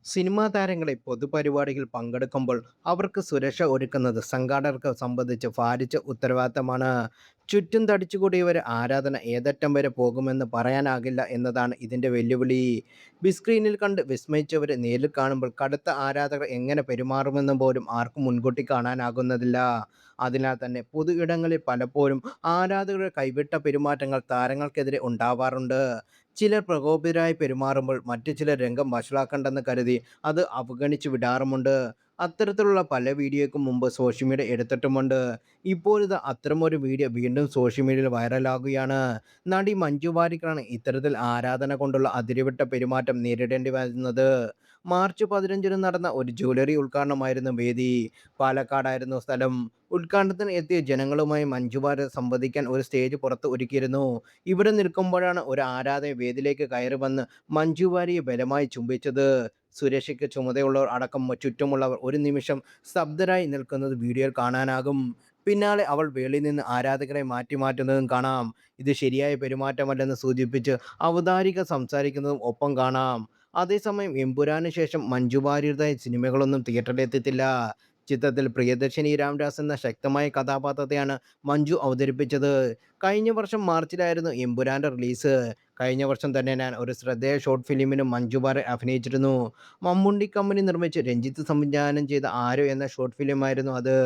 Cinema താരങ്ങളെ പൊതുപരിപാടികൾ പങ്കെടുക്കുമ്പോൾ അവർക്ക് സുരക്ഷ ഒരുക്കുന്നത് സംഘാടകർക്ക് സംബന്ധിച്ച് ഭാരിച്ച ഉത്തരവാദിത്തമാണ്. ചുറ്റും തടിച്ചുകൂടിയവരെ ആരാധന ഏതറ്റം വരെ പോകുമെന്ന് പറയാനാകില്ല എന്നതാണ് ഇതിൻ്റെ വെല്ലുവിളി. ബിസ്ക്രീനിൽ കണ്ട് വിസ്മയിച്ചവരെ നേരിൽ കാണുമ്പോൾ കടുത്ത ആരാധകർ എങ്ങനെ പെരുമാറുമെന്ന് പോലും ആർക്കും മുൻകൂട്ടി കാണാനാകുന്നതില്ല. അതിനാൽ തന്നെ പൊതു ഇടങ്ങളിൽ പലപ്പോഴും ആരാധകരുടെ കൈവിട്ട പെരുമാറ്റങ്ങൾ താരങ്ങൾക്കെതിരെ ഉണ്ടാവാറുണ്ട്. ചിലർ പ്രകോപിതരായി പെരുമാറുമ്പോൾ മറ്റു ചിലർ രംഗം വഷളാക്കണ്ടെന്ന് കരുതി അത് അവഗണിച്ചു വിടാറുമുണ്ട്. അത്തരത്തിലുള്ള പല വീഡിയോയ്ക്കും മുമ്പ് സോഷ്യൽ മീഡിയ എടുത്തിട്ടുമുണ്ട്. ഇപ്പോഴിതാ അത്തരമൊരു വീഡിയോ വീണ്ടും സോഷ്യൽ മീഡിയയിൽ വൈറലാകുകയാണ്. നടി മഞ്ജു വാര്യർക്കാണ് ഇത്തരത്തിൽ ആരാധന കൊണ്ടുള്ള അതിരുവിട്ട പെരുമാറ്റം നേരിടേണ്ടി വരുന്നത്. മാർച്ച് 15-ന് നടന്ന ഒരു ജ്വല്ലറി ഉദ്ഘാടനമായിരുന്നു വേദി. പാലക്കാടായിരുന്നു സ്ഥലം. ഉദ്ഘാടനത്തിന് എത്തിയ ജനങ്ങളുമായി മഞ്ജു വാര്യർ സംവദിക്കാൻ ഒരു സ്റ്റേജ് പുറത്ത് ഒരുക്കിയിരുന്നു. ഇവിടെ നിൽക്കുമ്പോഴാണ് ഒരു ആരാധകൻ വേദിയിലേക്ക് കയറി വന്ന് മഞ്ജു വാര്യരെ ബലമായി ചുംബിച്ചത്. സുരക്ഷയ്ക്ക് ചുമതലയുള്ളവർ അടക്കം ചുറ്റുമുള്ളവർ ഒരു നിമിഷം സ്തബ്ധരായി നിൽക്കുന്നത് വീഡിയോയിൽ കാണാനാകും. പിന്നാലെ അവൾ വേളിയിൽ നിന്ന് ആരാധകരെ മാറ്റുന്നതും കാണാം. ഇത് ശരിയായ പെരുമാറ്റമല്ലെന്ന് സൂചിപ്പിച്ച് അവതാരിക സംസാരിക്കുന്നതും ഒപ്പം കാണാം. അതേസമയം എമ്പുരാന് ശേഷം മഞ്ജു വാര്യരുടേതായ സിനിമകളൊന്നും തിയേറ്ററിലെത്തിയിട്ടില്ല. ചിത്രത്തിൽ പ്രിയദർശിനി രാംദാസ് എന്ന ശക്തമായ കഥാപാത്രത്തെയാണ് മഞ്ജു അവതരിപ്പിച്ചത്. കഴിഞ്ഞ വർഷം മാർച്ചിലായിരുന്നു എമ്പുരാന്റെ റിലീസ്. കഴിഞ്ഞ വർഷം തന്നെ ഞാൻ ഒരു ശ്രദ്ധേയ ഷോർട്ട് ഫിലിമിനും മഞ്ജു വാര്യർ അഭിനയിച്ചിരുന്നു. മമ്മൂട്ടി കമ്പനി നിർമ്മിച്ച് രഞ്ജിത്ത് സംവിധാനം ചെയ്ത ആരോ എന്ന ഷോർട്ട് ഫിലിമായിരുന്നു അത്.